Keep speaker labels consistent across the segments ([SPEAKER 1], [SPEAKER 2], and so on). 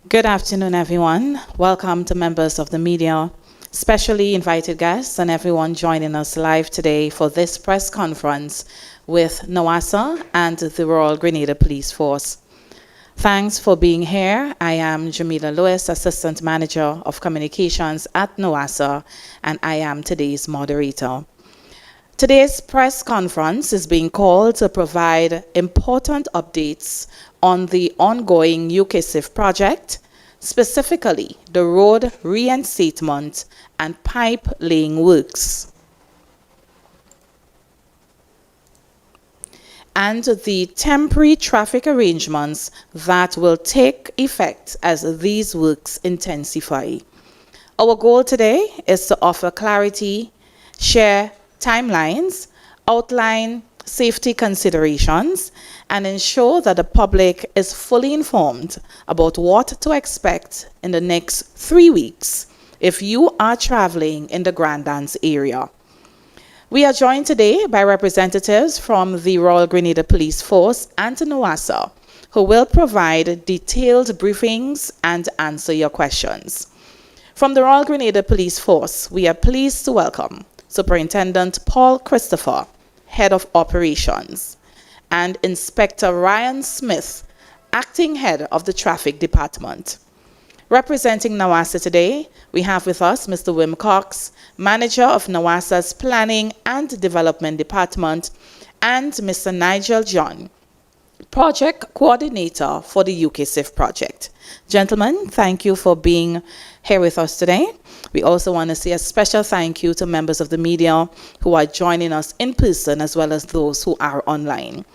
[SPEAKER 1] Good afternoon, everyone. Welcome to members of the media, specially invited guests, and everyone joining us live today for this press conference with NAWASA and the Royal Grenada Police Force. Thanks for being here. I am Jamila Lewis, Assistant Manager of Communications at NAWASA, and I am today's moderator. Today's press conference is being called to provide important updates on the ongoing UKSIF project, specifically the road reinstatement and pipe laying works, and the temporary traffic arrangements that will take effect as these works intensify. Our goal today is to offer clarity, share timelines, outline safety considerations, and ensure that the public is fully informed about what to expect in the next 3 weeks if you are traveling in the Grand Dance area. We are joined today by representatives from the Royal Grenada Police Force and NAWASA, who will provide detailed briefings and answer your questions. From the Royal Grenada Police Force, we are pleased to welcome Superintendent Paul Christopher, Head of Operations, and Inspector Ryan Smith, Acting Head of the Traffic Department. Representing NAWASA today, we have with us Mr. Wim Cox, Manager of NAWASA's Planning and Development Department, and Mr. Nigel John, Project Coordinator for the UKSIF project. Gentlemen, thank you for being here with us today. We also want to say a special thank you to members of the media who are joining us in person as well as those who are online.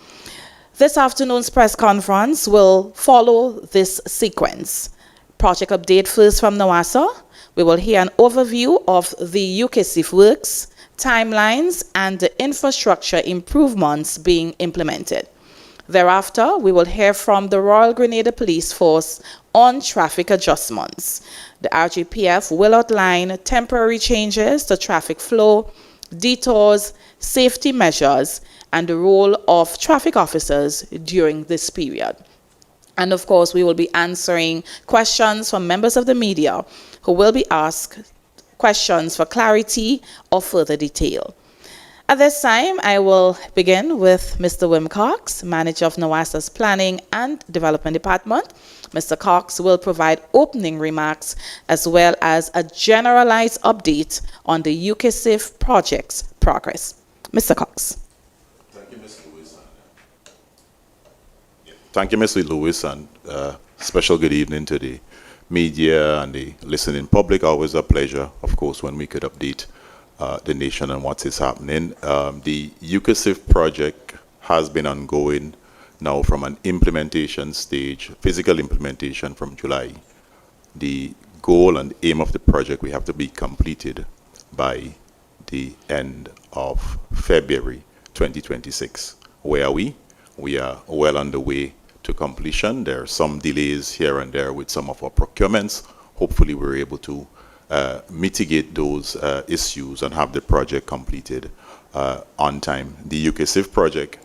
[SPEAKER 1] This afternoon's press conference will follow this sequence. Project update first from NAWASA. We will hear an overview of the UKSIF works, timelines, and the infrastructure improvements being implemented. Thereafter, we will hear from the Royal Grenada Police Force on traffic adjustments. The RGPF will outline temporary changes to traffic flow, detours, safety measures, and the role of traffic officers during this period. And of course, we will be answering questions from members of the media who will be asked questions for clarity or further detail. At this time, I will begin with Mr. Wim Cox, Manager of NAWASA's Planning and Development Department. Mr. Cox will provide opening remarks as well as a generalized update on the UKSIF project's progress. Mr. Cox.
[SPEAKER 2] Thank you, Ms. Lewis. Thank you, Mr. Lewis, and special good evening to the media and the listening public. Always a pleasure, of course, when we could update the nation and what is happening. The UKSIF project has been ongoing now from an implementation stage, physical implementation from July. The goal and aim of the project, we have to be completed by the end of February 2026. Where are we? We are well on the way to completion. There are some delays here and there with some of our procurements. Hopefully we're able to mitigate those issues and have the project completed on time. The UKSIF project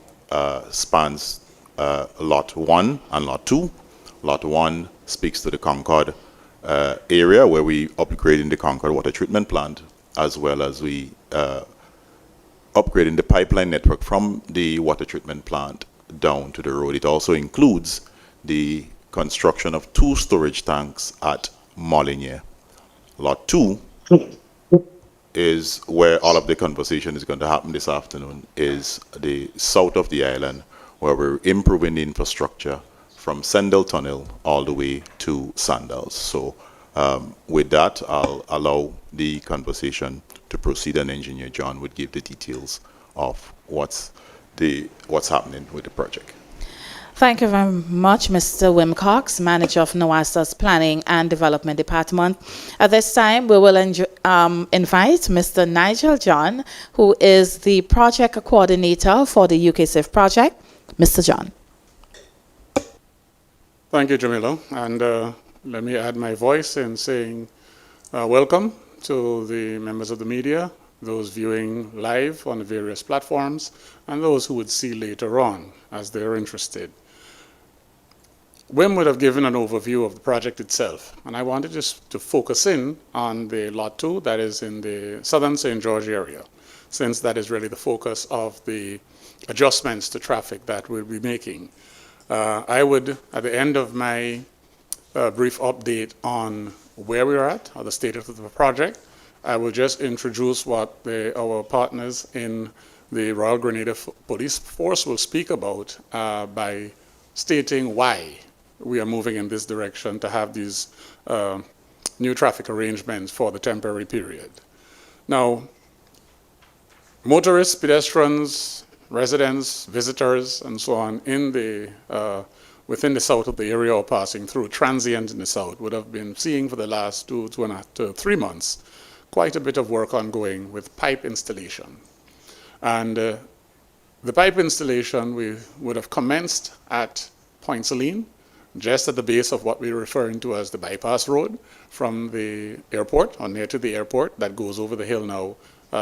[SPEAKER 2] spans Lot 1 and Lot 2. Lot 1 speaks to the Concord area where we upgrading the Concord water treatment plant, as well as we upgrading the pipeline network from the water treatment plant down to the road. It also includes the construction of 2 storage tanks at Molyneux. Lot 2 is where all of the conversation is going to happen this afternoon, is the south of the island, where we're improving the infrastructure from Sendell Tunnel all the way to Sandals. So with that, I'll allow the conversation to proceed, and Engineer John would give the details of what's happening with the project.
[SPEAKER 1] Thank you very much, Mr. Wim Cox, Manager of NAWASA's Planning and Development Department. At this time, we will invite Mr. Nigel John, who is the Project Coordinator for the UKSIF project. Mr. John.
[SPEAKER 3] Thank you, Jamila. And let me add my voice in saying welcome to the members of the media, those viewing live on the various platforms, and those who would see later on as they're interested. Wim would have given an overview of the project itself, and I wanted just to focus in on the Lot 2 that is in the southern St. George area, since that is really the focus of the adjustments to traffic that we'll be making. I would, at the end of my brief update on where we're at, or the status of the project, I will just introduce what our partners in the Royal Grenada Police Force will speak about by stating why we are moving in this direction to have these new traffic arrangements for the temporary period. Now, motorists, pedestrians, residents, visitors, and so on in the within the south of the area or passing through, transient in the south, would have been seeing for the last 2.5 to 3 months quite a bit of work ongoing with pipe installation. And the pipe installation we would have commenced at Point Celine, just at the base of what we're referring to as the bypass road from the airport, or near to the airport, that goes over the hill now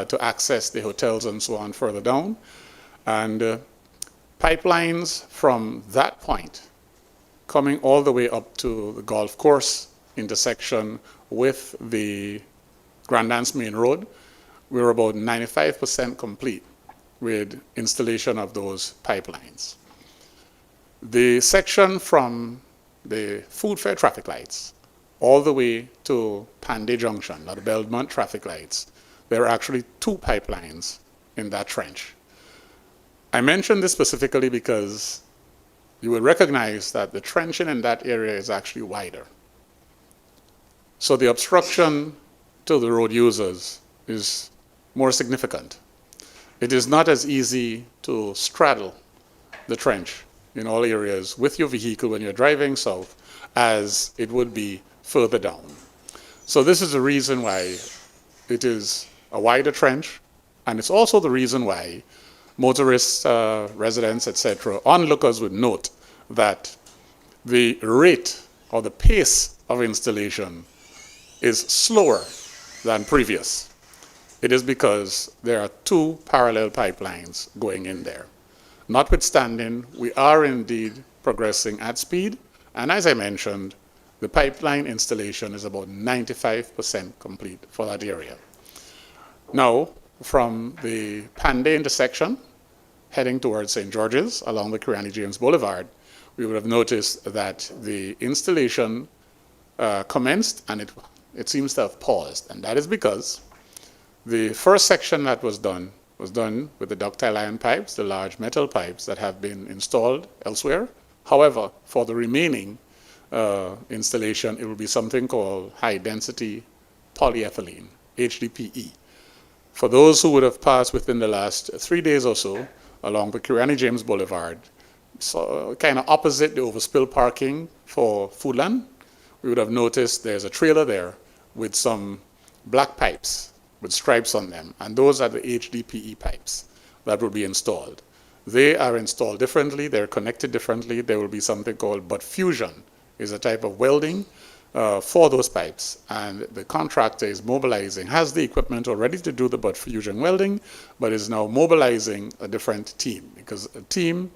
[SPEAKER 3] to access the hotels and so on further down. And pipelines from that point coming all the way up to the golf course intersection with the Grand Anse Main Road, we're about 95% complete with installation of those pipelines. The section from the Food Fair traffic lights all the way to Panday Junction, or the Belmont traffic lights, there are actually 2 pipelines in that trench. I mention this specifically because you will recognize that the trenching in that area is actually wider. So the obstruction to the road users is more significant. It is not as easy to straddle the trench in all areas with your vehicle when you're driving south as it would be further down. So this is the reason why it is a wider trench, and it's also the reason why motorists, residents, etc., onlookers would note that the rate or the pace of installation is slower than previous. It is because there are 2 parallel pipelines going in there. Notwithstanding, we are indeed progressing at speed, and as I mentioned, the pipeline installation is about 95% complete for that area. Now, from the Panday intersection, heading towards St. George's along the Kirani James Boulevard, we would have noticed that the installation commenced, and it seems to have paused. And that is because the first section that was done with the ductile iron pipes, the large metal pipes that have been installed elsewhere. However, for the remaining installation, it will be something called high-density polyethylene, HDPE. For those who would have passed within the last 3 days or so along the Kirani James Boulevard, so kind of opposite the overspill parking for Foodland, we would have noticed there's a trailer there with some black pipes with stripes on them, and those are the HDPE pipes that will be installed. They are installed differently, they're connected differently. There will be something called butt fusion, is a type of welding for those pipes, and the contractor is mobilizing, has the equipment already to do the butt fusion welding, but is now mobilizing a different team, because a team,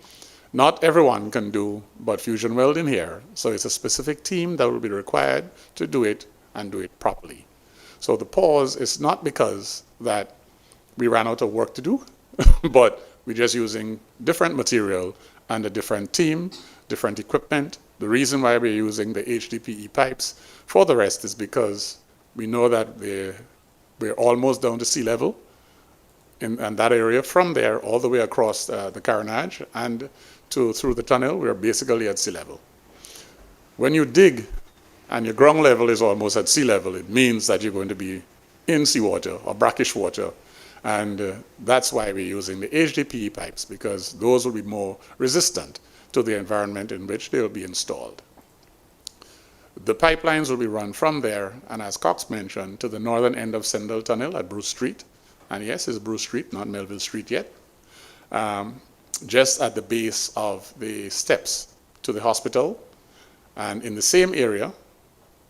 [SPEAKER 3] not everyone can do butt fusion welding here, so it's a specific team that will be required to do it and do it properly. So the pause is not because that we ran out of work to do, but we're just using different material and a different team, different equipment. The reason why we're using the HDPE pipes for the rest is because we know that we're almost down to sea level in that area. From there, all the way across the carnage and through the tunnel, we're basically at sea level. When you dig and your ground level is almost at sea level, it means that you're going to be in seawater or brackish water. And that's why we're using the HDPE pipes, because those will be more resistant to the environment in which they will be installed. The pipelines will be run from there, and as Cox mentioned, to the northern end of Sendell Tunnel at Bruce Street. And yes, it's Bruce Street, not Melville Street yet. Just at the base of the steps to the hospital. And in the same area,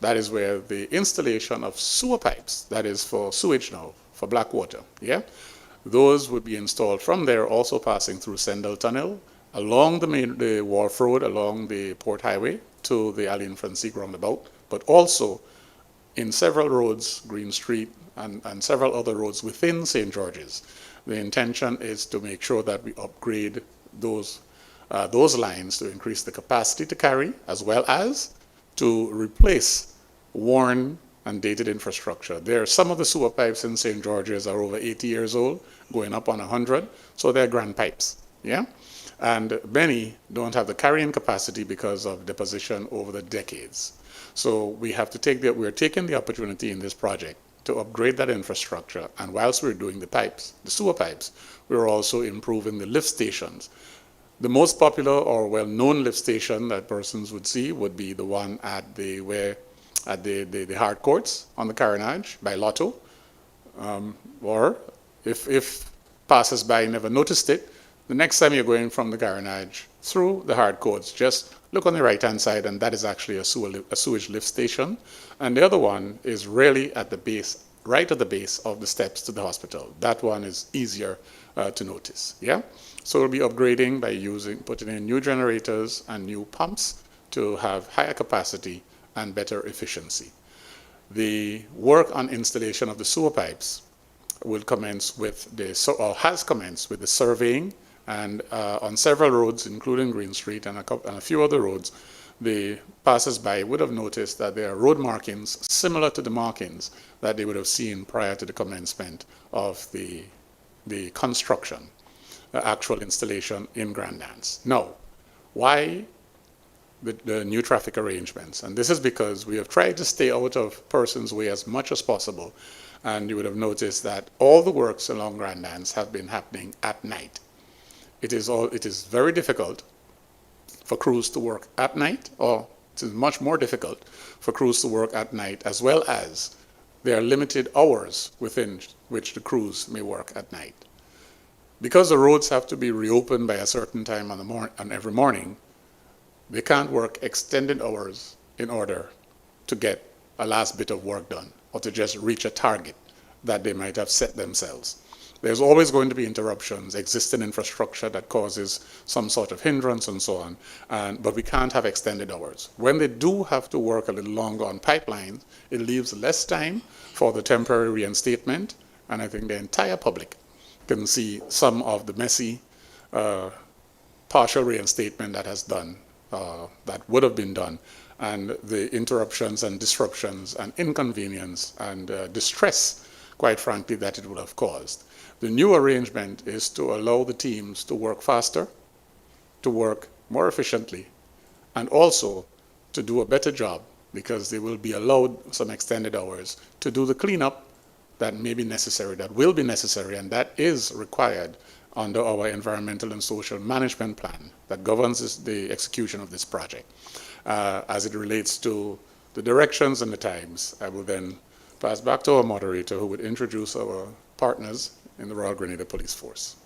[SPEAKER 3] that is where the installation of sewer pipes, that is for sewage now, for black water, yeah? Those would be installed from there, also passing through Sendell Tunnel along the Wharf Road, along the Port Highway to the Alien Francisque roundabout, but also in several roads, Green Street and several other roads within St. George's. The intention is to make sure that we upgrade those lines to increase the capacity to carry, as well as to replace worn and dated infrastructure. Some of the sewer pipes in St. George's are over 80 years old, going up on 100, so they're grand pipes, yeah? And many don't have the carrying capacity because of deposition over the decades. So we're taking the opportunity in this project to upgrade that infrastructure, and whilst we're doing the sewer pipes, we're also improving the lift stations. The most popular or well-known lift station that persons would see would be the one at the hard courts on the Carronage by Lotto, or if passers-by never noticed it, the next time you're going from the Carronage through the hard courts, just look on the right-hand side, and that is actually a sewage lift station. And the other one is really at the base, right at the base of the steps to the hospital. That one is easier to notice, yeah? So we'll be upgrading by putting in new generators and new pumps to have higher capacity and better efficiency. The work on installation of the sewer pipes will commence with has commenced with the surveying, and on several roads, including Green Street and a few other roads, the passers-by would have noticed that there are road markings similar to the markings that they would have seen prior to the commencement of the construction, actual installation in Grand Dance. Now, why the new traffic arrangements? And this is because we have tried to stay out of persons' way as much as possible, and you would have noticed that all the works along Grand Dance have been happening at night. It is very difficult for crews to work at night, or it is much more difficult for crews to work at night, as well as there are limited hours within which the crews may work at night. Because the roads have to be reopened by a certain time on every morning, they can't work extended hours in order to get a last bit of work done, or to just reach a target that they might have set themselves. There's always going to be interruptions, existing infrastructure that causes some sort of hindrance and so on, but we can't have extended hours. When they do have to work a little longer on pipelines, it leaves less time for the temporary reinstatement, and I think the entire public can see some of the messy partial reinstatement that would have been done, and the interruptions and disruptions and inconvenience and distress, quite frankly, that it would have caused. The new arrangement is to allow the teams to work faster, to work more efficiently, and also to do a better job, because they will be allowed some extended hours to do the cleanup that may be necessary, that will be necessary, and that is required under our environmental and social management plan that governs the execution of this project. As it relates to the directions and the times, I will then pass back to our moderator, who would introduce our partners in the Royal Grenada Police Force.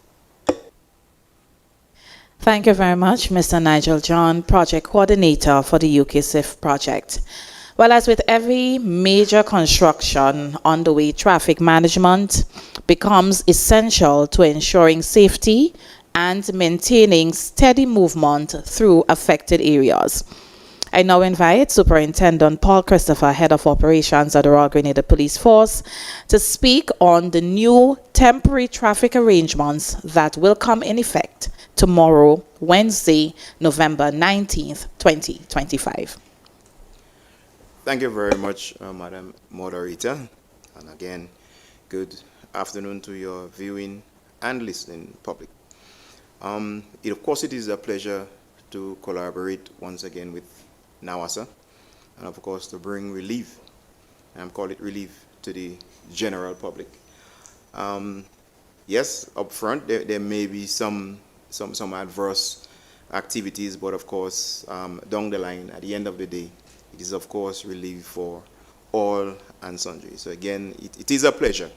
[SPEAKER 1] Thank you very much, Mr. Nigel John, Project Coordinator for the UK SIF project. Well, as with every major construction on the way, traffic management becomes essential to ensuring safety and maintaining steady movement through affected areas. I now invite Superintendent Paul Christopher, Head of Operations at the Royal Grenada Police Force, to speak on the new temporary traffic arrangements that will come in effect tomorrow, Wednesday, November 19th, 2025.
[SPEAKER 4] Thank you very much, Madam Moderator. And again, good afternoon to your viewing and listening public. Of course, it is a pleasure to collaborate once again with NAWASA, and of course to bring relief, and call it relief, to the general public. Yes, up front there may be some adverse activities, but of course down the line, at the end of the day, it is of course relief for all and sundry. So again, it is a pleasure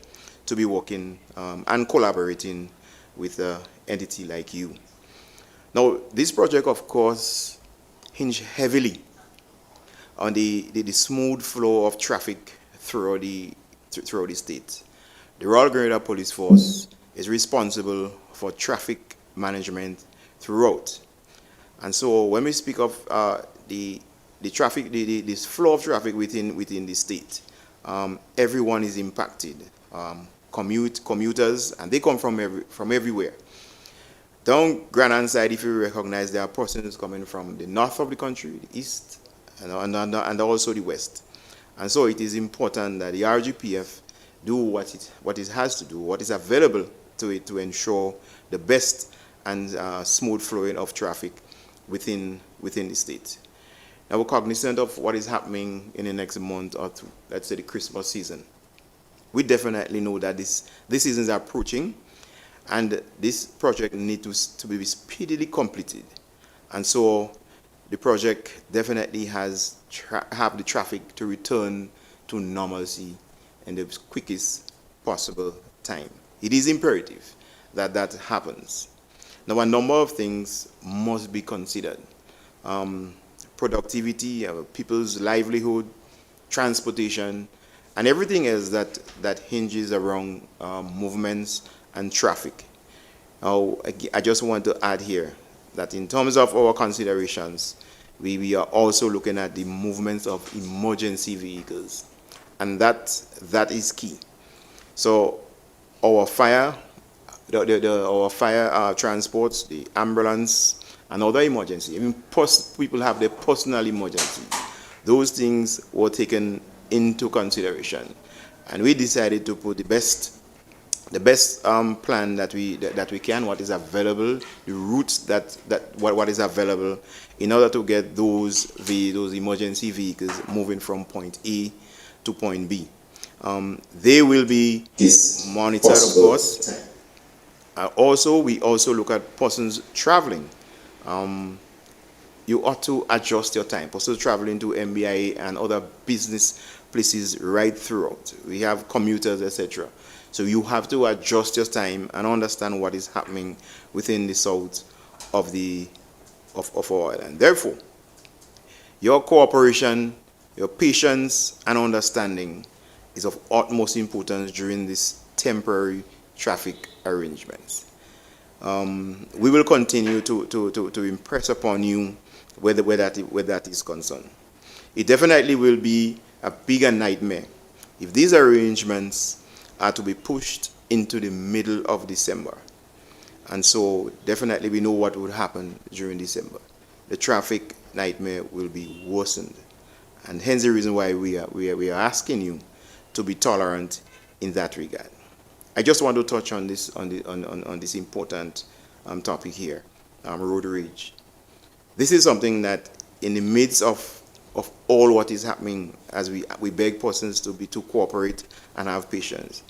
[SPEAKER 4] to be working and collaborating with an entity like you. Now, this project of course hinges heavily on the smooth flow of traffic throughout the state. The Royal Grenada Police Force is responsible for traffic management throughout. And so when we speak of the traffic, this flow of traffic within the state, everyone is impacted. Commuters, and they come from everywhere. Down Grand Anse side, if you recognize, there are persons coming from the north of the country, the east, and also the west. And so it is important that the RGPF do what it has to do, what is available to it to ensure the best and smooth flowing of traffic within the state. Now, we're cognizant of what is happening in the next month or two, let's say the Christmas season. We definitely know that this season is approaching, and this project needs to be speedily completed. And so the project definitely have the traffic to return to normalcy in the quickest possible time. It is imperative that that happens. Now, a number of things must be considered. Productivity, people's livelihood, transportation, and everything else that hinges around movements and traffic. Now, I just want to add here that in terms of our considerations, we are also looking at the movements of emergency vehicles, and that is key. So our fire, our fire transports, the ambulance, and other emergency. I mean, people have their personal emergency. Those things were taken into consideration, and we decided to put the best plan that we can, what is available, the routes what is available, in order to get those emergency vehicles moving from point A to point B. They will be monitored, of course. We also look at persons traveling. You ought to adjust your time. Persons traveling to MBIA and other business places right throughout. We have commuters, etc. So you have to adjust your time and understand what is happening within the south of our island. Therefore, your cooperation, your patience, and understanding is of utmost importance during this temporary traffic arrangements. We will continue to impress upon you where that is concerned. It definitely will be a bigger nightmare if these arrangements are to be pushed into the middle of December. And so definitely we know what would happen during December. The traffic nightmare will be worsened. And hence the reason why we are asking you to be tolerant in that regard. I just want to touch on this this important topic here, road rage. This is something that in the midst of all what is happening, as we beg persons to cooperate and have patience.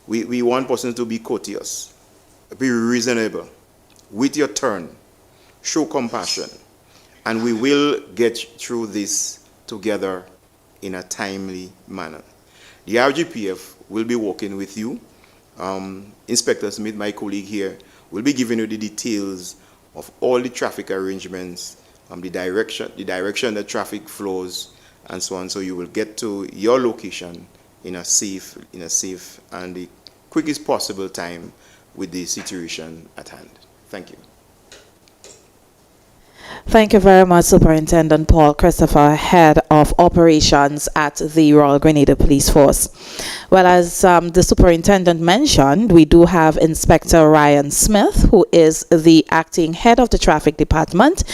[SPEAKER 4] We want persons to be courteous, be reasonable, with your turn, show compassion, and we will get through this together in a timely manner. The RGPF will be working with you. Inspector Smith, my colleague here, will be giving you the details of all the traffic arrangements, the direction that traffic flows, and so on. So you will get to your location in a safe and the quickest possible time with the situation at hand. Thank you.
[SPEAKER 1] Thank you very much, Superintendent Paul Christopher, Head of Operations at the Royal Grenada Police Force. Well, as the Superintendent mentioned, we do have Inspector Ryan Smith, who is the acting head of the Traffic Department,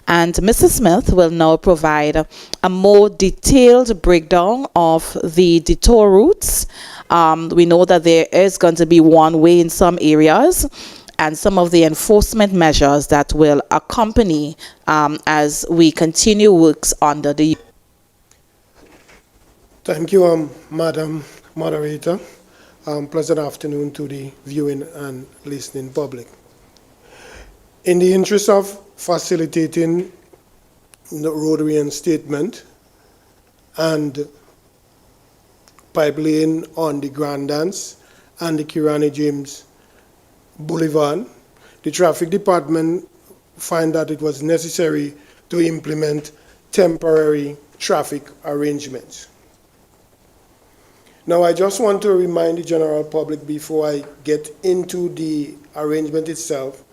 [SPEAKER 1] and Mr. Smith will now provide a more detailed breakdown of the detour routes. We know that there is going to be one way in some areas, and some of the enforcement measures that will accompany as we continue works under the...
[SPEAKER 5] Thank you, Madam Moderator. Pleasant afternoon to the viewing and listening public. In the interest of facilitating the road reinstatement and pipe lane on the Grand Dance and the Kirani James Boulevard, the Traffic Department find that it was necessary to implement temporary traffic arrangements. Now, I just want to remind the general public before I get into the arrangement itself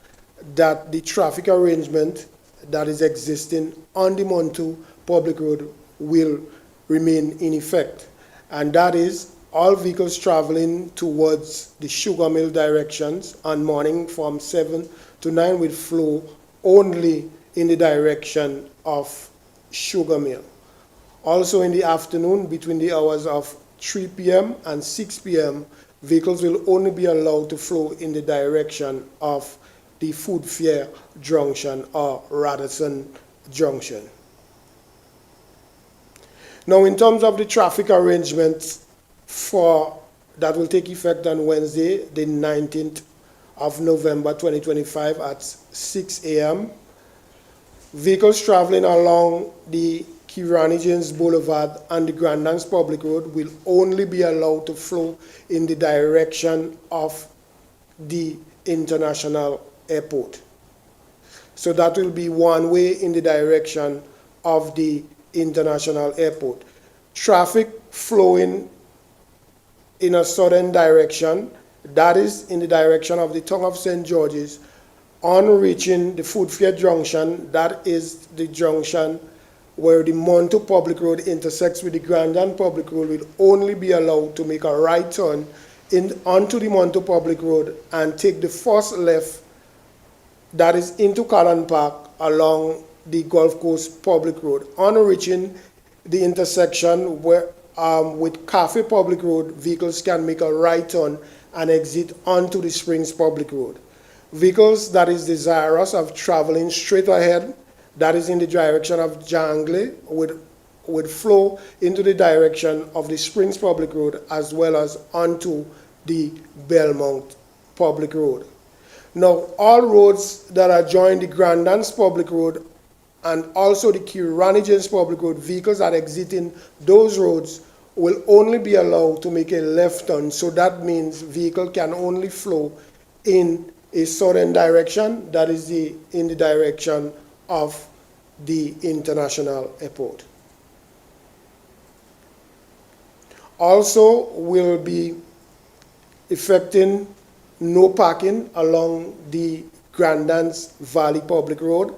[SPEAKER 5] that the traffic arrangement that is existing on the Montu public road will remain in effect. And that is all vehicles traveling towards the sugar mill directions on morning from 7 to 9 will flow only in the direction of sugar mill. Also in the afternoon, between the hours of 3 p.m. and 6 p.m., vehicles will only be allowed to flow in the direction of the Food Fair Junction or Radisson Junction. Now, in terms of the traffic arrangements that will take effect on Wednesday, the 19th of November 2025 at 6 a.m., vehicles traveling along the Kirani James Boulevard and the Grandlands Public Road will only be allowed to flow in the direction of the International Airport. So that will be one way in the direction of the International Airport. Traffic flowing in a southern direction, that is in the direction of the Tongue of St. George's, on reaching the Food Fair Junction, that is the junction where the Montu Public Road intersects with the Grandland Public Road, will only be allowed to make a right turn onto the Montu Public Road and take the first left, that is into Callan Park along the Gulf Coast Public Road. On reaching the intersection with Cafe Public Road, vehicles can make a right turn and exit onto the Springs Public Road. Vehicles that is desirous of traveling straight ahead, that is in the direction of Jangle, would flow into the direction of the Springs Public Road as well as onto the Belmont Public Road. Now, all roads that adjoin the Grandlands Public Road and also the Kirani James Public Road, vehicles that exiting those roads will only be allowed to make a left turn. So that means vehicle can only flow in a southern direction, that is in the direction of the International Airport. Also will be effecting no parking along the Grandlands Valley Public Road.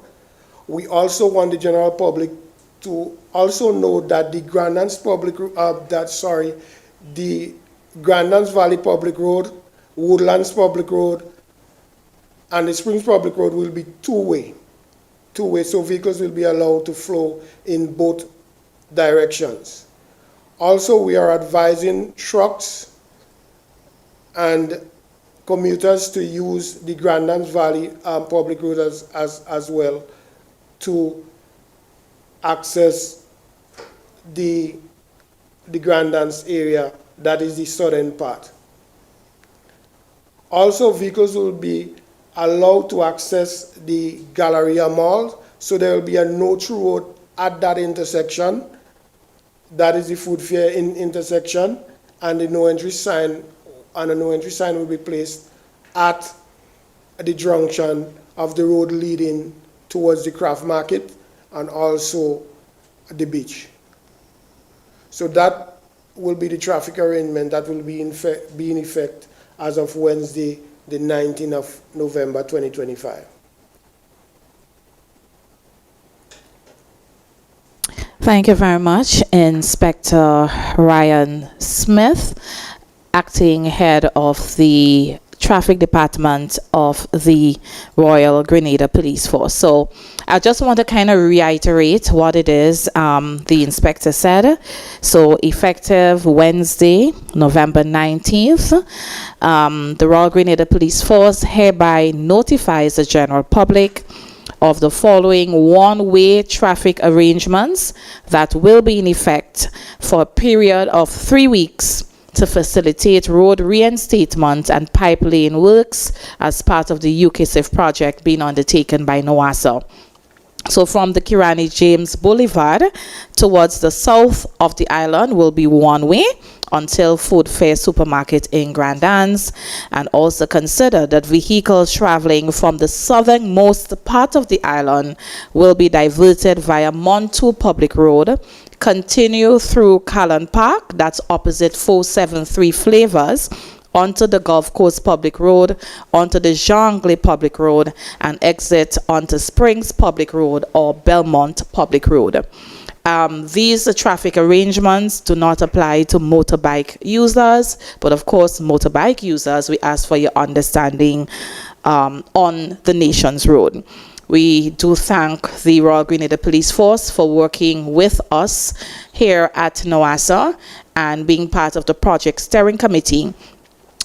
[SPEAKER 5] We also want the general public to also know that the Grandlands the Grandlands Valley Public Road, Woodlands Public Road, and the Springs Public Road will be two-way, so vehicles will be allowed to flow in both directions. Also, we are advising trucks and commuters to use the Grandlands Valley Public Road as well to access the Grandlands area, that is the southern part. Also, vehicles will be allowed to access the Galleria Mall, so there will be a no-through road at that intersection, that is the Food Fair intersection, and the no-entry sign, will be placed at the junction of the road leading towards the craft market and also the beach. So that will be the traffic arrangement that will be in effect as of Wednesday, the 19th of November 2025.
[SPEAKER 1] Thank you very much, Inspector Ryan Smith, Acting Head of the Traffic Department of the Royal Grenada Police Force. So I just want to kind of reiterate what it is the inspector said. So effective Wednesday, November 19th, the Royal Grenada Police Force hereby notifies the general public of the following one-way traffic arrangements that will be in effect for a period of 3 weeks to facilitate road reinstatement and pipeline works as part of the UKSIF project being undertaken by NAWASA. So from the Kirani James Boulevard towards the south of the island will be one way until Food Fair Supermarket in Grandlands, and also consider that vehicles traveling from the southernmost part of the island will be diverted via Montu Public Road, continue through Callan Park, that's opposite 473 Flavors, onto the Gulf Coast Public Road, onto the Jonglei Public Road, and exit onto Springs Public Road or Belmont Public Road. These traffic arrangements do not apply to motorbike users, but of course, motorbike users, we ask for your understanding on the nation's road. We do thank the Royal Grenada Police Force for working with us here at NAWASA and being part of the project steering committee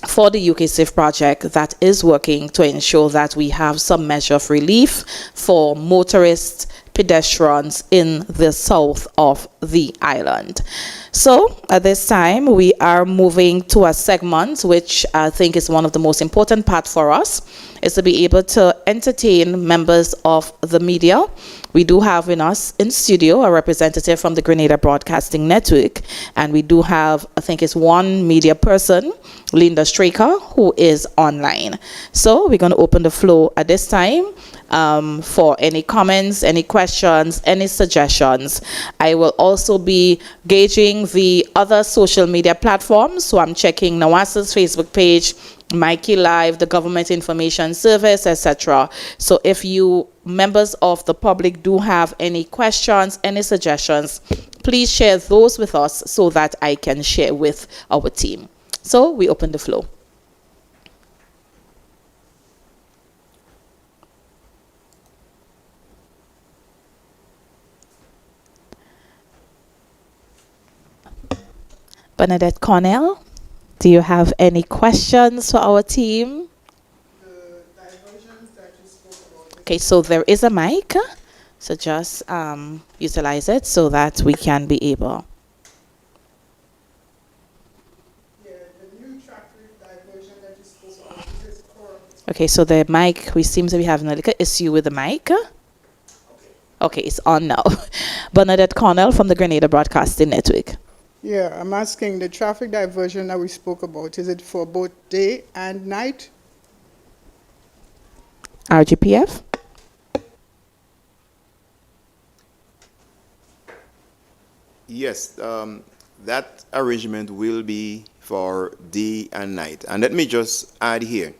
[SPEAKER 1] for the UK Safe project that is working to ensure that we have some measure of relief for motorists, pedestrians in the south of the island. So at this time, we are moving to a segment which I think is one of the most important parts for us, is to be able to entertain members of the media. We do have in us in studio a representative from the Grenada Broadcasting Network, and we do have, I think it's one media person, Linda Straker, who is online. So we're going to open the floor at this time for any comments, any questions, any suggestions. I will also be gauging the other social media platforms, so I'm checking NAWASA's Facebook page, Mikey Live, the Government Information Service, etc. So if you members of the public do have any questions, any suggestions, please share those with us so that I can share with our team. So we open the floor. Bernadette Cornell, do you have any questions for our team?
[SPEAKER 6] The diversions that you spoke about.
[SPEAKER 1] Okay, so there is a mic, so just utilize it so that we can be able.
[SPEAKER 6] Yeah, the new traffic diversion that you spoke about, is this correct?
[SPEAKER 1] Okay, so the mic, we seem to be having a little issue with the mic. Okay, it's on now. Bernadette Cornell from the Grenada Broadcasting Network.
[SPEAKER 6] Yeah, I'm asking the traffic diversion that we spoke about, is it for both day and night?
[SPEAKER 1] RGPF?
[SPEAKER 4] Yes, that arrangement will be for day and night. And let me just add here,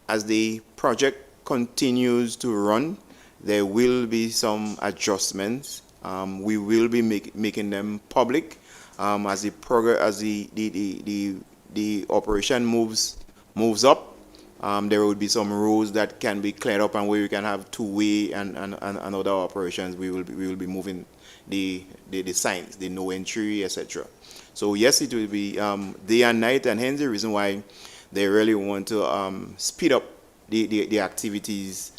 [SPEAKER 4] as the project continues to run, there will be some adjustments. We will be making them public as the operation moves up. There will be some roads that can be cleared up, and where you can have two-way and other operations. We will be moving the signs, the no entry, etc. So yes, it will be day and night, and hence the reason why they really want to speed up the activities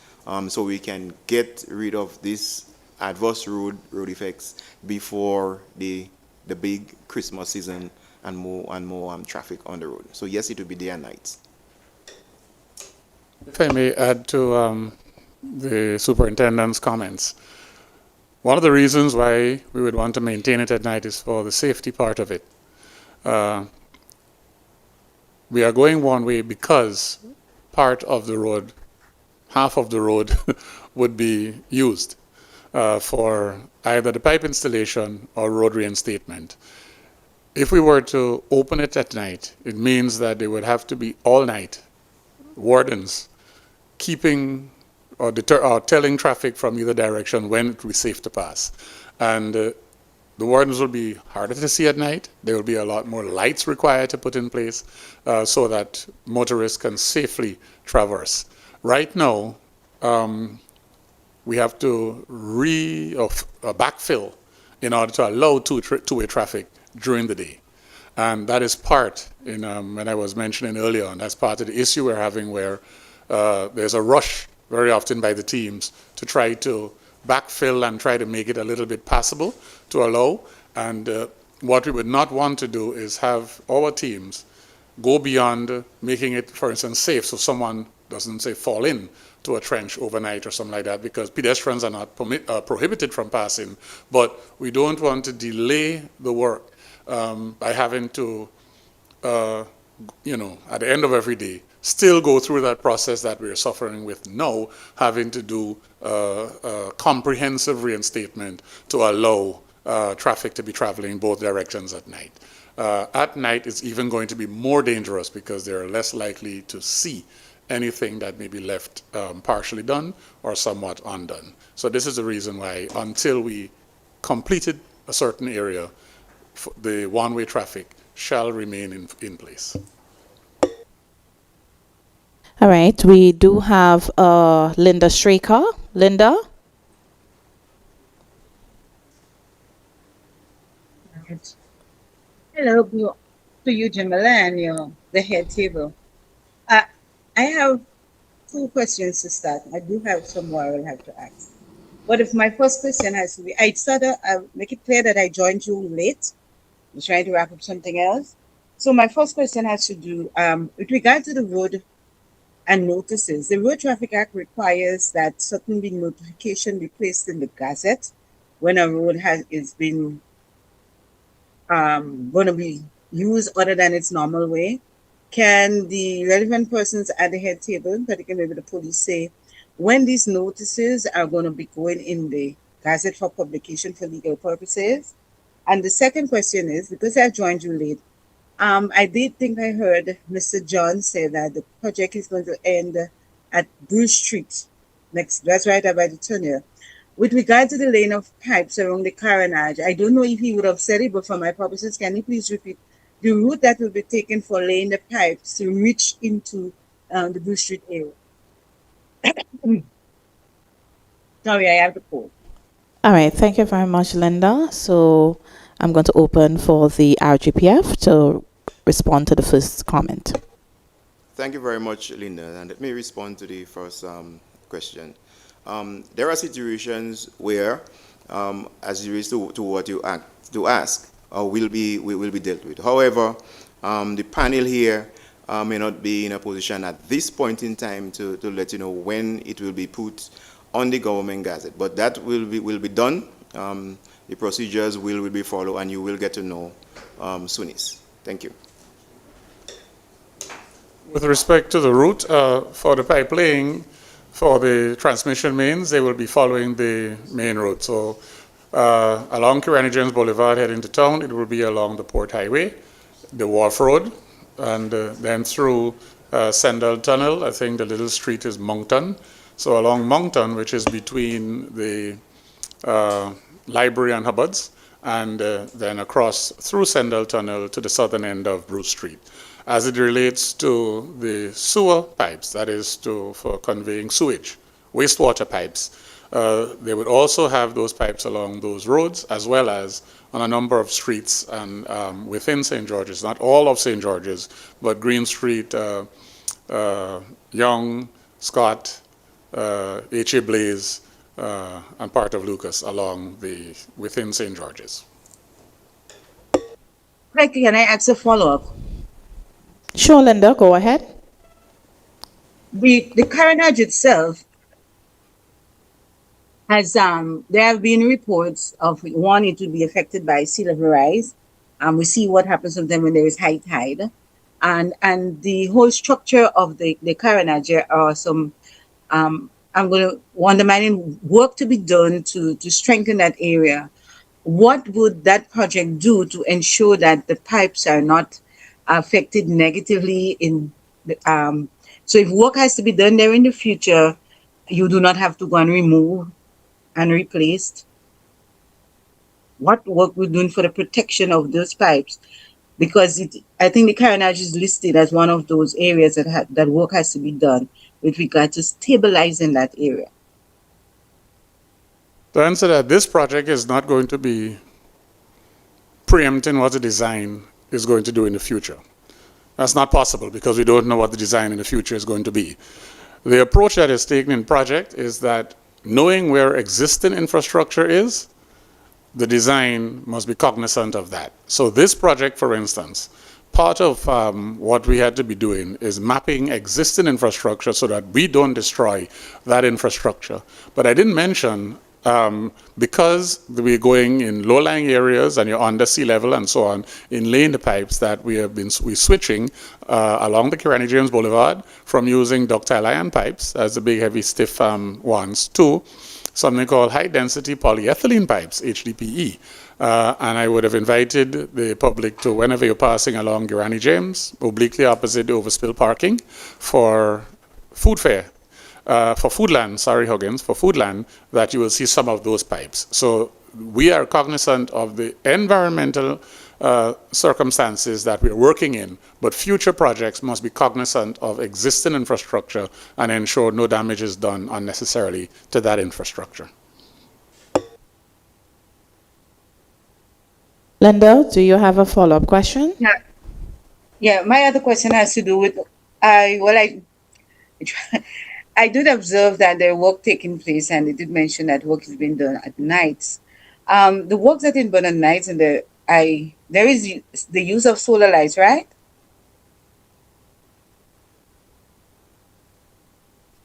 [SPEAKER 4] so we can get rid of this adverse road effects before the big Christmas season and more traffic on the road. So yes, it will be day and night.
[SPEAKER 3] If I may add to the superintendent's comments, one of the reasons why we would want to maintain it at night is for the safety part of it. We are going one way because part of the road, half of the road, would be used for either the pipe installation or road reinstatement. If we were to open it at night, it means that they would have to be all night wardens keeping or telling traffic from either direction when it will be safe to pass. And the wardens will be harder to see at night. There will be a lot more lights required to put in place so that motorists can safely traverse. Right now, we have to backfill in order to allow two-way traffic during the day. And that is part, when I was mentioning earlier on, that's part of the issue we're having where there's a rush very often by the teams to try to backfill and try to make it a little bit passable to allow. And what we would not want to do is have our teams go beyond making it, for instance, safe so someone doesn't, say, fall in to a trench overnight or something like that, because pedestrians are not prohibited from passing. But we don't want to delay the work by having to, at the end of every day, still go through that process that we're suffering with now, having to do a comprehensive reinstatement to allow traffic to be traveling both directions at night. At night, it's even going to be more dangerous because they're less likely to see anything that may be left partially done or somewhat undone. So this is the reason why, until we completed a certain area, the one-way traffic shall remain in place.
[SPEAKER 1] All right, we do have Linda Straker. Linda?
[SPEAKER 7] Hello, to you, Jamila, and the head table. I have two questions to start. I do have some more I will have to ask. But if my first question has to be, I'll make it clear that I joined you late. I'm trying to wrap up something else. So my first question has to do with regard to the road and notices. The Road Traffic Act requires that certain notification be placed in the Gazette when a road is been going to be used other than its normal way. Can the relevant persons at the head table, particularly the police, say when these notices are going to be going in the Gazette for publication for legal purposes? And the second question is, because I joined you late, I did think I heard Mr. John say that the project is going to end at Bruce Street. That's right about the tunnel. With regard to the lane of pipes around the carnage, I don't know if he would have said it, but for my purposes, can you please repeat the route that will be taken for laying the pipes to reach into the Bruce Street area? Sorry, I have the call.
[SPEAKER 1] All right, thank you very much, Linda. So I'm going to open for the RGPF to respond to the first comment.
[SPEAKER 4] Thank you very much, Linda. And let me respond to the first question. There are situations where, as it is to what you ask, will be dealt with. However, the panel here may not be in a position at this point in time to let you know when it will be put on the government gazette. But that will be done. The procedures will be followed, and you will get to know soonest. Thank you.
[SPEAKER 3] With respect to the route for the pipe laying, for the transmission mains, they will be following the main road. So along Kirani James Boulevard heading to town, it will be along the Port Highway, the Wharf Road, and then through Sendal Tunnel. I think the little street is Moncton. So along Moncton, which is between the library and Hubbard's, and then across through Sendal Tunnel to the southern end of Bruce Street. As it relates to the sewer pipes, that is for conveying sewage, wastewater pipes, they would also have those pipes along those roads, as well as on a number of streets and within St. George's, not all of St. George's, but Green Street, Young, Scott, H.A. Blaze, and part of Lucas along within St. George's.
[SPEAKER 7] Can I ask a follow-up?
[SPEAKER 1] Sure, Linda, go ahead.
[SPEAKER 7] The carnage itself has there have been reports of one, it will be affected by sea level rise. We see what happens with them when there is high tide, and the whole structure of the carnage are some undermining work to be done to strengthen that area. What would that project do to ensure that the pipes are not affected negatively so if work has to be done there in the future, you do not have to go and remove and replace? What work we're doing for the protection of those pipes? Because I think the carnage is listed as one of those areas that work has to be done with regard to stabilizing that area.
[SPEAKER 3] To answer that, this project is not going to be preempting what the design is going to do in the future. That's not possible because we don't know what the design in the future is going to be. The approach that is taken in project is that knowing where existing infrastructure is, the design must be cognizant of that. So this project, for instance, part of what we had to be doing is mapping existing infrastructure so that we don't destroy that infrastructure. But I didn't mention because we're going in low-lying areas and you're under sea level and so on, in laying the pipes that we're switching along the Kirani James Boulevard from using ductile iron pipes as the big, heavy, stiff ones to something called high-density polyethylene pipes, HDPE. And I would have invited the public to, whenever you're passing along Granny James, obliquely opposite the overspill parking, for food fair, for Foodland, sorry Huggins, for Foodland, that you will see some of those pipes. So we are cognizant of the environmental circumstances that we're working in, but future projects must be cognizant of existing infrastructure and ensure no damage is done unnecessarily to that infrastructure.
[SPEAKER 1] Linda, do you have a follow-up question?
[SPEAKER 7] Yeah, my other question has to do with I did observe that there work taking place, and it did mention that work is being done at nights. The work that is done at nights, and there is the use of solar lights, right?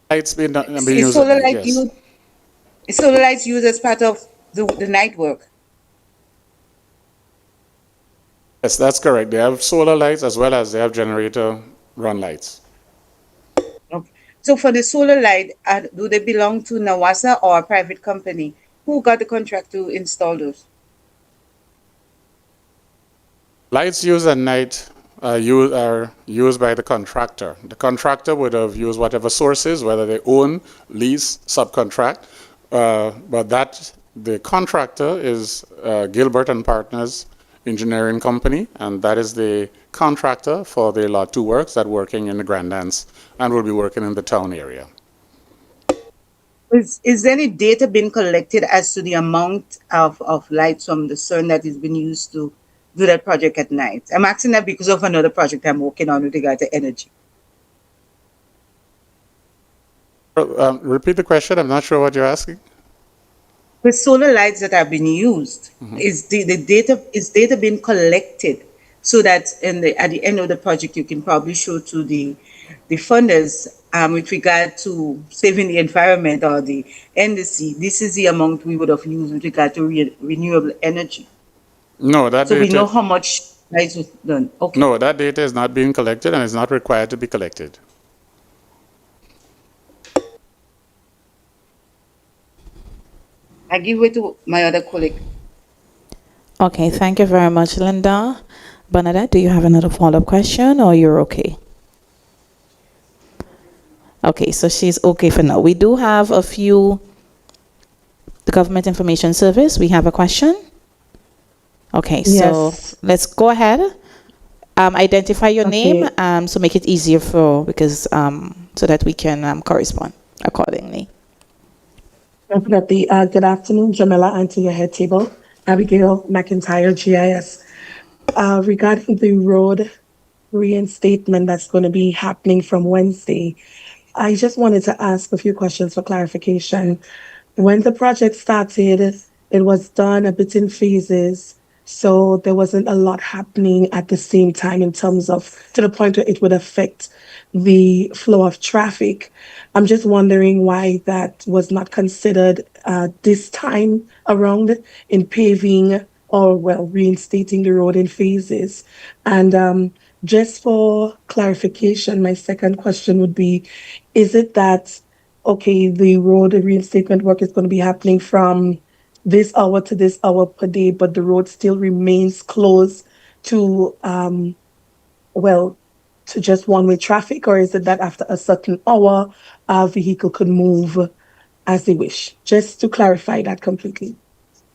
[SPEAKER 3] Lights being
[SPEAKER 7] Is
[SPEAKER 3] used at
[SPEAKER 7] solar
[SPEAKER 3] night,
[SPEAKER 7] light
[SPEAKER 3] yes.
[SPEAKER 7] used? Is solar lights used as part of the night work?
[SPEAKER 3] Yes, that's correct. They have solar lights as well as they have generator run lights.
[SPEAKER 7] Okay. So for the solar light, do they belong to NAWASA or a private company? Who got the contract to install those?
[SPEAKER 3] Lights used at night are used by the contractor. The contractor would have used whatever sources, whether they own, lease, subcontract, but the contractor is Gilbert and Partners Engineering Company, and that is the contractor for the Lot 2 works that working in the Grandlands and will be working in the town area.
[SPEAKER 7] Is any data being collected as to the amount of lights from the sun that is being used to do that project at night? I'm asking that because of another project I'm working on with regard to energy.
[SPEAKER 3] Repeat the question. I'm not sure what you're asking.
[SPEAKER 7] With solar lights that have been used, is data being collected so that at the end of the project you can probably show to the funders with regard to saving the environment or the NDC, this is the amount we would have used with regard to renewable energy.
[SPEAKER 3] No, that
[SPEAKER 7] So
[SPEAKER 3] data,
[SPEAKER 7] we know how much lights was done. Okay.
[SPEAKER 3] no, that data is not being collected and is not required to be collected.
[SPEAKER 7] I give it to my other colleague.
[SPEAKER 1] Okay, thank you very much, Linda. Bernadette, do you have another follow-up question or you're okay? Okay, so she's okay for now. We do have a few, the Government Information Service, we have a question. Okay, so
[SPEAKER 8] Yes.
[SPEAKER 1] let's go ahead. Identify your
[SPEAKER 8] Okay.
[SPEAKER 1] name, so make it easier so that we can correspond accordingly.
[SPEAKER 8] Definitely. Good afternoon, Jamila, and to your head table. Abigail McIntyre, GIS. Regarding the road reinstatement that's going to be happening from Wednesday, I just wanted to ask a few questions for clarification. When the project started, it was done a bit in phases. So there wasn't a lot happening at the same time in terms of to the point where it would affect the flow of traffic. I'm just wondering why that was not considered this time around in paving or, well, reinstating the road in phases. And just for clarification, my second question would be, is it that, okay, the road reinstatement work is going to be happening from this hour to this hour per day, but the road still remains closed to, to just one-way traffic? Or is it that after a certain hour, a vehicle could move as they wish? Just to clarify that completely.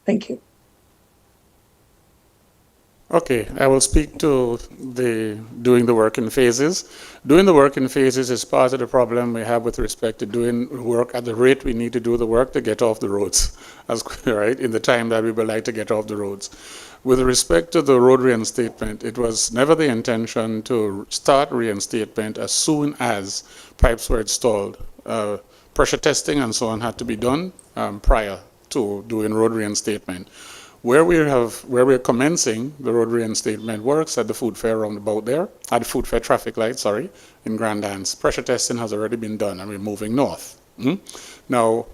[SPEAKER 8] Thank you.
[SPEAKER 3] Okay, I will speak to the doing the work in phases. Doing the work in phases is part of the problem we have with respect to doing work at the rate we need to do the work to get off the roads, right, in the time that we would like to get off the roads. With respect to the road reinstatement, it was never the intention to start reinstatement as soon as pipes were installed. Pressure testing and so on had to be done prior to doing road reinstatement. Where we're commencing the road reinstatement works at the food fair roundabout there, at the food fair traffic light, sorry, in Grandlands. Pressure testing has already been done and we're moving north. Now,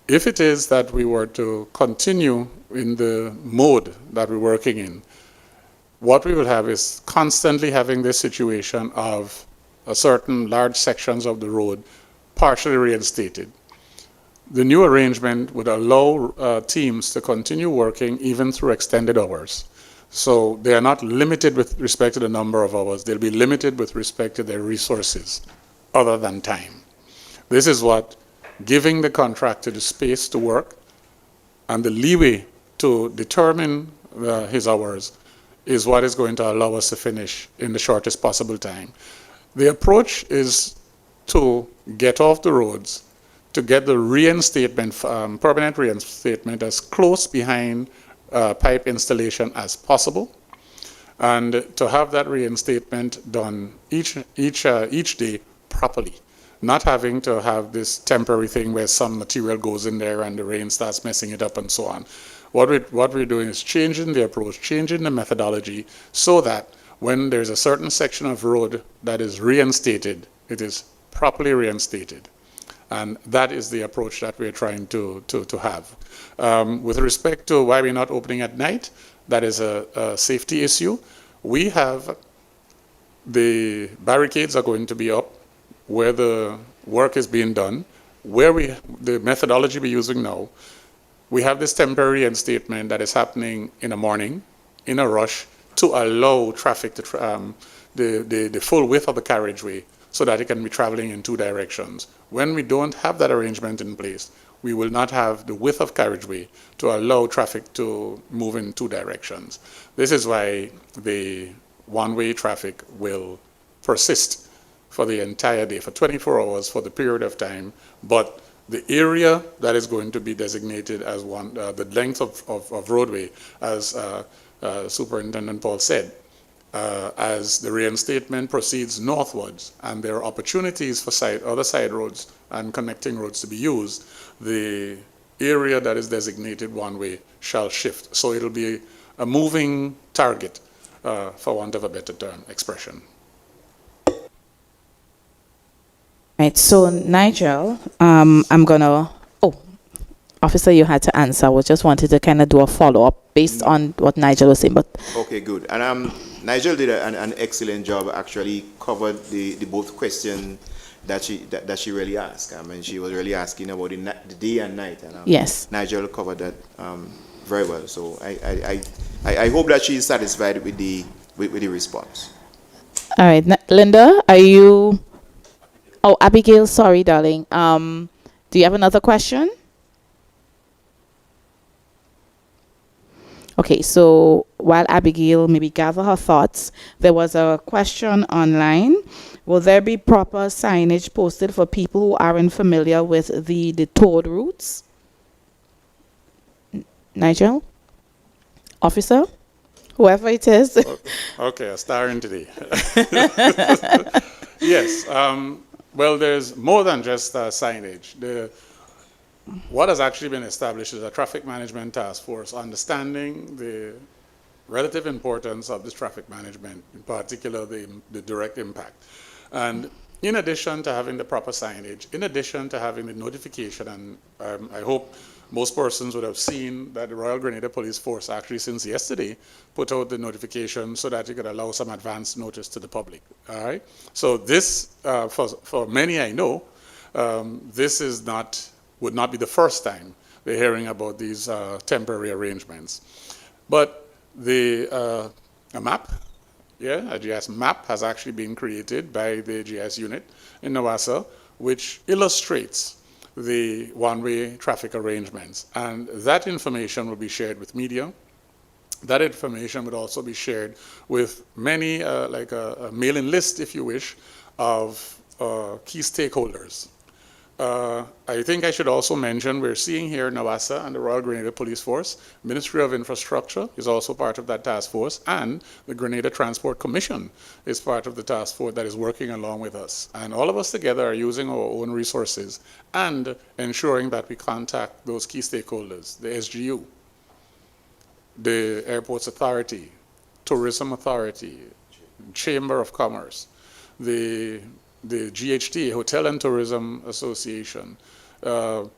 [SPEAKER 3] if it is that we were to continue in the mode that we're working in, what we will have is constantly having this situation of a certain large sections of the road partially reinstated. the new arrangement would allow teams to continue working even through extended hours. So they are not limited with respect to the number of hours. They'll be limited with respect to their resources other than time. This is what giving the contractor the space to work and the leeway to determine his hours is what is going to allow us to finish in the shortest possible time. The approach is to get off the roads, to get the reinstatement, permanent reinstatement as close behind pipe installation as possible, and to have that reinstatement done each day properly, not having to have this temporary thing where some material goes in there and the rain starts messing it up and so on. What we're doing is changing the approach, changing the methodology, so that when there's a certain section of road that is reinstated, it is properly reinstated. And that is the approach that we're trying to have. With respect to why we're not opening at night, that is a safety issue. We have the barricades are going to be up where the work is being done, the methodology we're using now. We have this temporary reinstatement that is happening in the morning, in a rush, to allow traffic to the full width of the carriageway so that it can be traveling in two directions. When we don't have that arrangement in place, we will not have the width of carriageway to allow traffic to move in two directions. This is why the one-way traffic will persist for the entire day, for 24 hours, for the period of time, but the area that is going to be designated as the length of roadway, as Superintendent Paul said, as the reinstatement proceeds northwards and there are opportunities for other side roads and connecting roads to be used, the area that is designated one way shall shift. So it'll be a moving target, for want of a better term, expression.
[SPEAKER 1] Right, so Nigel, I'm gonna, Officer, you had to answer. I just wanted to kind of do a follow-up based on what Nigel was saying. But
[SPEAKER 4] Okay, good. And Nigel did an excellent job, actually covered the both questions that she really asked. I mean, she was really asking about the day and night. And,
[SPEAKER 1] yes.
[SPEAKER 4] Nigel covered that very well. So I hope that she is satisfied with the response.
[SPEAKER 1] All right, Linda, are you... Oh, Abigail, sorry, darling. Do you have another question? Okay, so while Abigail maybe gather her thoughts, there was a question online. Will there be proper signage posted for people who aren't familiar with the towed routes? Nigel? Officer? Whoever it is.
[SPEAKER 3] Okay, a star in today. Yes. Well, there's more than just signage. What has actually been established is a traffic management task force understanding the relative importance of this traffic management, in particular the direct impact. And in addition to having the proper signage, in addition to having the notification, and I hope most persons would have seen that the Royal Grenada Police Force actually since yesterday put out the notification so that you could allow some advance notice to the public. All right. So this, for many I know, this would not be the first time they're hearing about these temporary arrangements. But a map, a GIS map has actually been created by the GIS unit in NAWASA, which illustrates the one-way traffic arrangements. And that information will be shared with media. That information would also be shared with many, like a mailing list, if you wish, of key stakeholders. I think I should also mention we're seeing here NAWASA and the Royal Grenada Police Force. Ministry of Infrastructure is also part of that task force, and the Grenada Transport Commission is part of the task force that is working along with us. And all of us together are using our own resources and ensuring that we contact those key stakeholders, the SGU, the Airports Authority, Tourism Authority, Chamber of Commerce, the GHT, Hotel and Tourism Association, the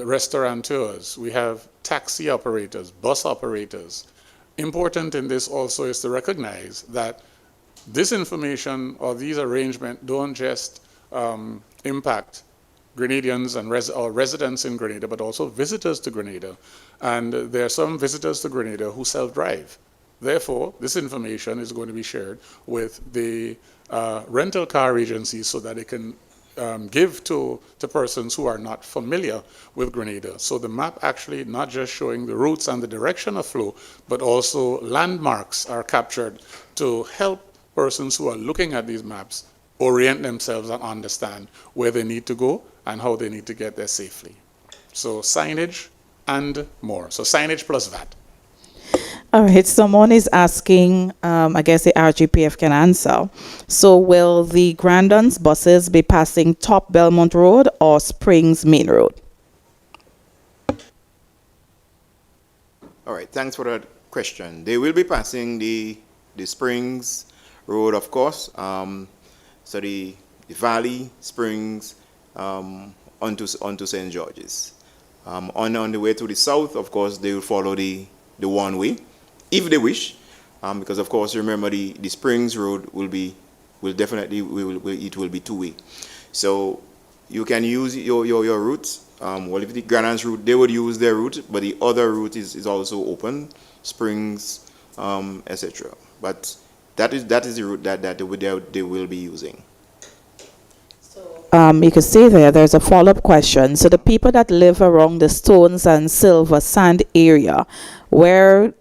[SPEAKER 3] restaurateurs. We have taxi operators, bus operators. Important in this also is to recognize that this information or these arrangements don't just impact Grenadians and or residents in Grenada, but also visitors to Grenada. And there are some visitors to Grenada who self-drive. Therefore, this information is going to be shared with the rental car agencies so that they can give to persons who are not familiar with Grenada. So the map actually not just showing the routes and the direction of flow, but also landmarks are captured to help persons who are looking at these maps orient themselves and understand where they need to go and how they need to get there safely. So signage and more. So signage plus that.
[SPEAKER 1] All right, someone is asking, I guess the RGPF can answer. So will the Grandon's buses be passing Top Belmont Road or Springs Main Road?
[SPEAKER 4] All right, thanks for that question. They will be passing the Springs Road, of course. So the Valley, Springs, onto St. George's. On the way to the south, of course, they will follow the one-way, if they wish, because of course, remember the Springs Road will definitely be two-way. So you can use your routes. Well, if the Grandon's route, they would use their route, but the other route is also open, Springs, etc. But that is the route that they will be using.
[SPEAKER 1] You can see there's a follow-up question. So the people that live around the Stones and Silver Sand area, where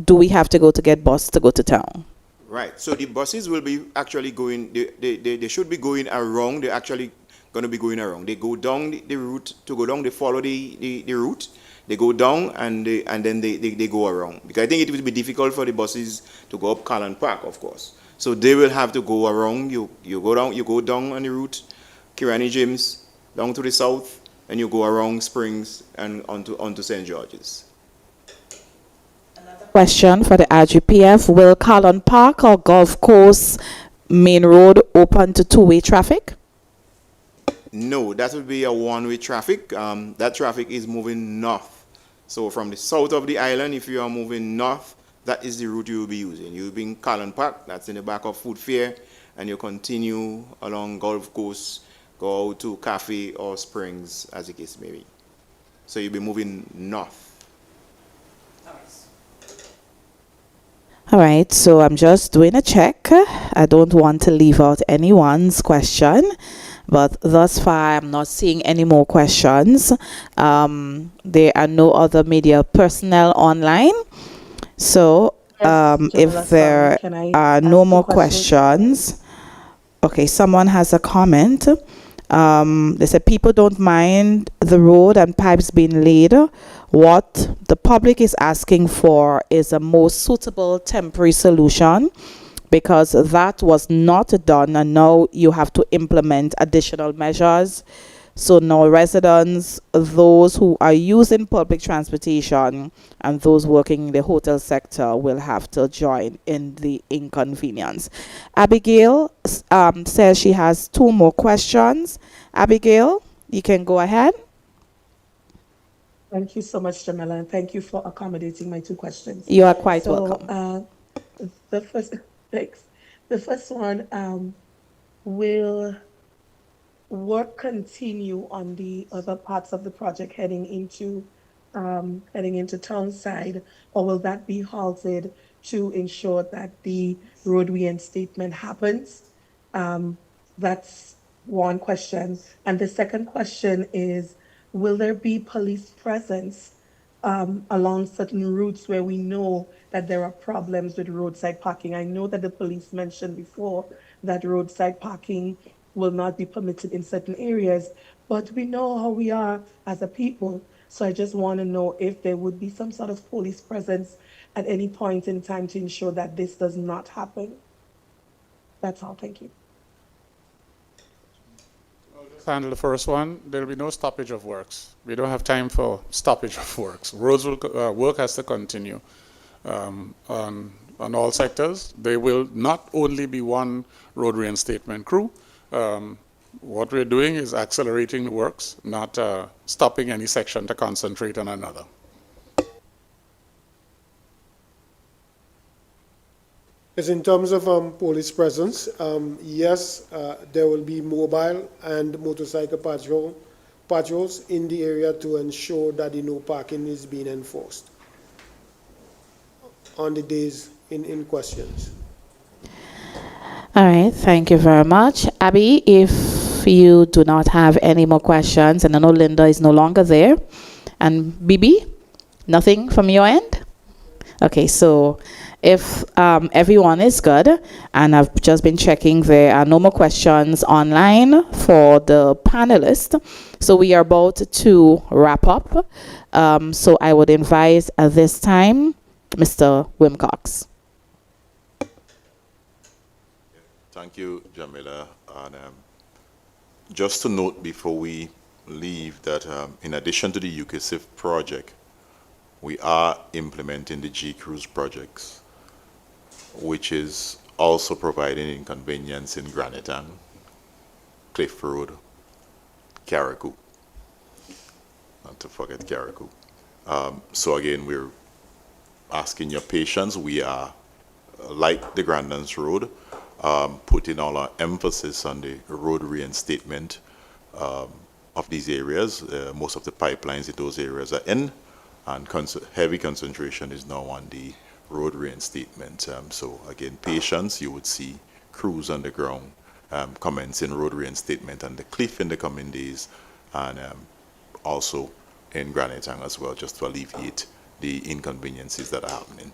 [SPEAKER 1] do we have to go to get bus to go to town?
[SPEAKER 4] Right. So the buses will be actually going, they should be going around. They're actually going to be going around. They go down the route to go down. They follow the route. They go down and then they go around. Because I think it will be difficult for the buses to go up Callan Park, of course. So they will have to go around. You go down on the route, Kirani James, down to the south, and you go around Springs and onto St. George's.
[SPEAKER 1] Question for the RGPF, will Callan Park or Gulf Coast Main Road open to two-way traffic?
[SPEAKER 4] No, that would be a one-way traffic. That traffic is moving north. So from the south of the island, if you are moving north, that is the route you will be using. You'll be in Callan Park, that's in the back of Food Fair, and you continue along Gulf Coast, go out to Cafe or Springs, as the case may be. So you'll be moving north.
[SPEAKER 1] All right, so I'm just doing a check. I don't want to leave out anyone's question, but thus far I'm not seeing any more questions. There are no other media personnel online. So if there are no more questions, okay, someone has a comment. They said people don't mind the road and pipes being laid. What the public is asking for is a more suitable temporary solution, because that was not done and now you have to implement additional measures. So now residents, those who are using public transportation and those working in the hotel sector will have to join in the inconvenience. Abigail says she has two more questions. Abigail, you can go ahead.
[SPEAKER 8] Thank you so much, Jamila, and thank you for accommodating my two questions.
[SPEAKER 1] You are quite welcome.
[SPEAKER 8] Thanks. The first one, will work continue on the other parts of the project heading into Townside, or will that be halted to ensure that the road reinstatement happens? That's one question. And the second question is, will there be police presence along certain routes where we know that there are problems with roadside parking? I know that the police mentioned before that roadside parking will not be permitted in certain areas, but we know how we are as a people. So I just want to know if there would be some sort of police presence at any point in time to ensure that this does not happen. That's all. Thank you.
[SPEAKER 3] Handle the first one. There will be no stoppage of works. We don't have time for stoppage of works. Roads will work has to continue on all sectors. There will not only be one road reinstatement crew. What we're doing is accelerating the works, not stopping any section to concentrate on another.
[SPEAKER 5] Yes, in terms of police presence, yes, there will be mobile and motorcycle patrol patrols in the area to ensure that the no parking is being enforced on the days in questions.
[SPEAKER 1] All right, thank you very much. Abby, if you do not have any more questions, and I know Linda is no longer there, and Bibi, nothing from your end? Okay, so if everyone is good, and I've just been checking, there are no more questions online for the panelists, so we are about to wrap up. So I would invite at this time Mr. Wilcox.
[SPEAKER 2] Thank you, Jamila. And just to note before we leave that in addition to the UKSIF project, we are implementing the G-Cruise projects, which is also providing inconvenience in Granitang, Cliff Road, Carriacou, not to forget Carriacou. So again, we're asking your patience. We are, like the Grandlands Road, putting all our emphasis on the road reinstatement of these areas. Most of the pipelines in those areas are in, and heavy concentration is now on the road reinstatement. So again, patience, you would see crews on the ground commencing road reinstatement on the cliff in the coming days, and also in Granitang as well, just to alleviate the inconveniences that are happening.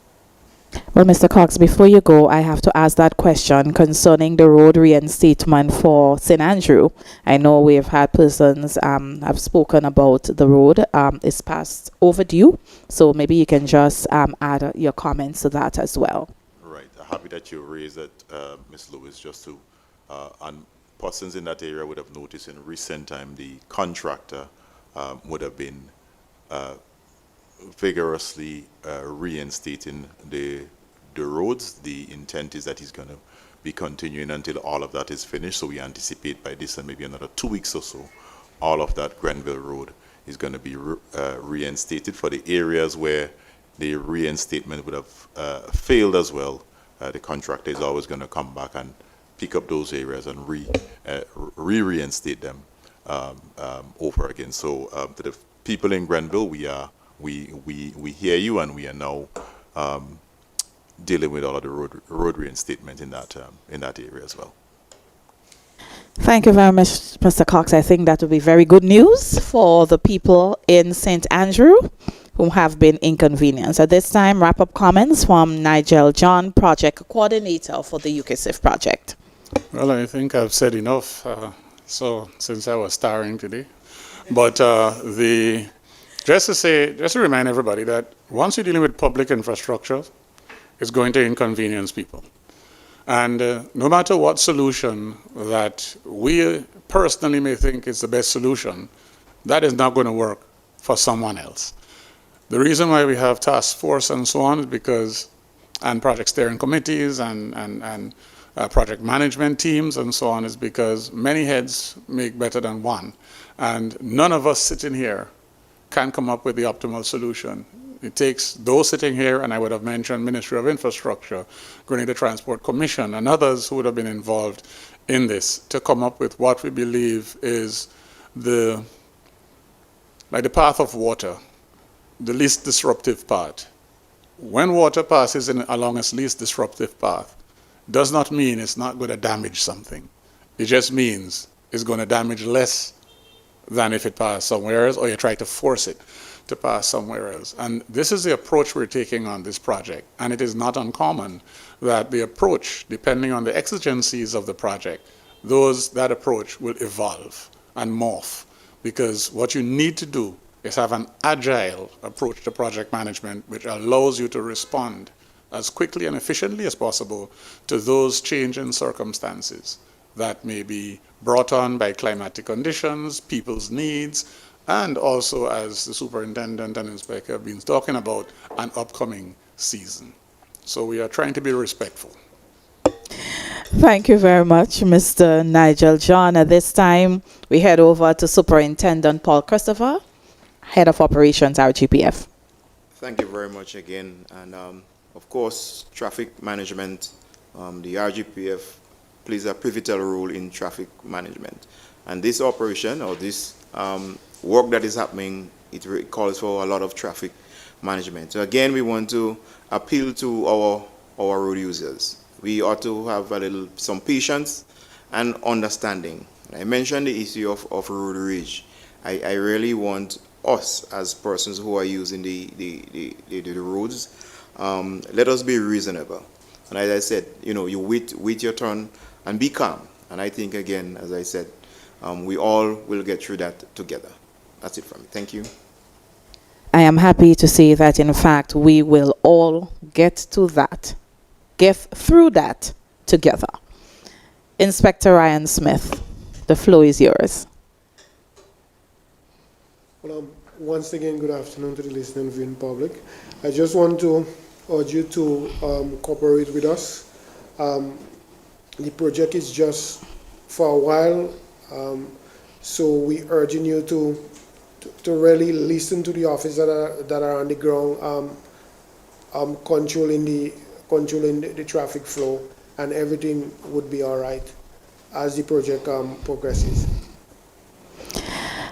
[SPEAKER 1] Well, Mr. Cox, before you go, I have to ask that question concerning the road reinstatement for St. Andrew. I know we've had persons have spoken about the road. It's past overdue, so maybe you can just add your comments to that as well.
[SPEAKER 2] Right. Happy that you raised it, Ms. Lewis, just to, and persons in that area would have noticed in recent time the contractor would have been vigorously reinstating the roads. The intent is that he's going to be continuing until all of that is finished. So we anticipate by this and maybe another 2 weeks or so, all of that Grenville Road is going to be reinstated. For the areas where the reinstatement would have failed as well, the contractor is always going to come back and pick up those areas and reinstate them over again. So to the people in Grenville, we hear you, and we are now dealing with all of the road reinstatement in that area as well.
[SPEAKER 1] Thank you very much, Mr. Cox. I think that will be very good news for the people in St. Andrew who have been inconvenienced. At this time, wrap-up comments from Nigel John, Project Coordinator for the UKSIF project.
[SPEAKER 3] Well, I think I've said enough, so since I was starring today. But just to remind everybody that once you're dealing with public infrastructure, it's going to inconvenience people. And no matter what solution that we personally may think is the best solution, that is not going to work for someone else. The reason why we have task force and so on is because, and project steering committees and project management teams and so on, is because many heads make better than one. And none of us sitting here can come up with the optimal solution. It takes those sitting here, and I would have mentioned Ministry of Infrastructure, Grenada Transport Commission, and others who would have been involved in this to come up with what we believe is like the path of water, the least disruptive path. When water passes along its least disruptive path, does not mean it's not going to damage something. It just means it's going to damage less than if it passed somewhere else, or you try to force it to pass somewhere else. And this is the approach we're taking on this project. And it is not uncommon that the approach, depending on the exigencies of the project, that approach will evolve and morph. Because what you need to do is have an agile approach to project management, which allows you to respond as quickly and efficiently as possible to those changing circumstances that may be brought on by climatic conditions, people's needs, and also, as the superintendent and inspector have been talking about, an upcoming season. So we are trying to be respectful.
[SPEAKER 1] Thank you very much, Mr. Nigel John. At this time, we head over to Superintendent Paul Christopher, Head of Operations, RGPF.
[SPEAKER 4] Thank you very much again. And of course, traffic management, the RGPF plays a pivotal role in traffic management. And this operation, or this work that is happening, it calls for a lot of traffic management. So again, we want to appeal to our road users. We ought to have some patience and understanding. I mentioned the issue of road rage. I really want us as persons who are using the roads, let us be reasonable. And as I said, you wait your turn and be calm. And I think, again, as I said, we all will get through that together. That's it from me. Thank you.
[SPEAKER 1] I am happy to say that, in fact, we will all get through that together. Inspector Ryan Smith, the floor is yours.
[SPEAKER 5] Well, once again, good afternoon to the listening and viewing public. I just want to urge you to cooperate with us. The project is just for a while, so we urging you to really listen to the officers that are on the ground, controlling the traffic flow, and everything would be all right as the project progresses.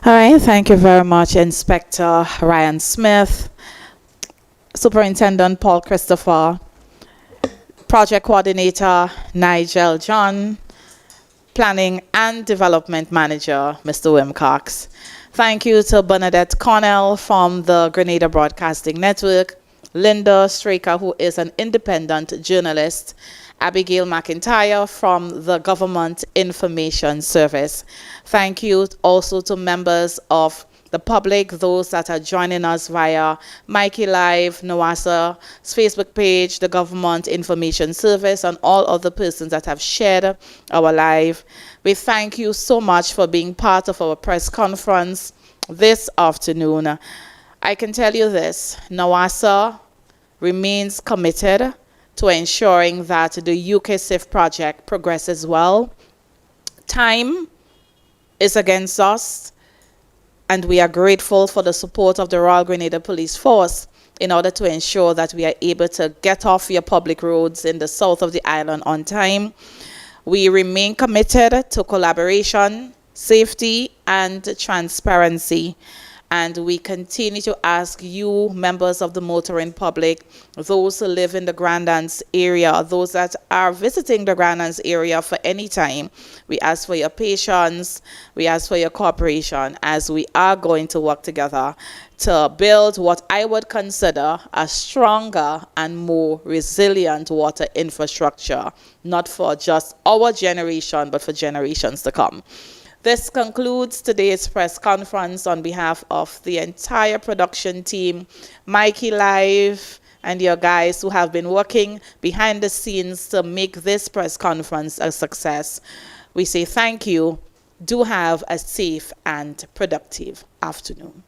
[SPEAKER 1] All right, thank you very much, Inspector Ryan Smith, Superintendent Paul Christopher, Project Coordinator Nigel John, Planning and Development Manager Mr. Wim Cox. Thank you to Bernadette Connell from the Grenada Broadcasting Network, Linda Straker, who is an independent journalist, Abigail McIntyre from the Government Information Service. Thank you also to members of the public, those that are joining us via Mikey Live, NAWASA's Facebook page, the Government Information Service, and all other persons that have shared our live. We thank you so much for being part of our press conference this afternoon. I can tell you this, NAWASA remains committed to ensuring that the UKSIF project progresses well. Time is against us, and we are grateful for the support of the Royal Grenada Police Force in order to ensure that we are able to get off your public roads in the south of the island on time. We remain committed to collaboration, safety, and transparency. And we continue to ask you, members of the motoring public, those who live in the Grand Anse area, those that are visiting the Grand Anse area for any time, we ask for your patience, we ask for your cooperation as we are going to work together to build what I would consider a stronger and more resilient water infrastructure, not for just our generation, but for generations to come. This concludes today's press conference on behalf of the entire production team, Mikey Live, and your guys who have been working behind the scenes to make this press conference a success. We say thank you. Do have a safe and productive afternoon.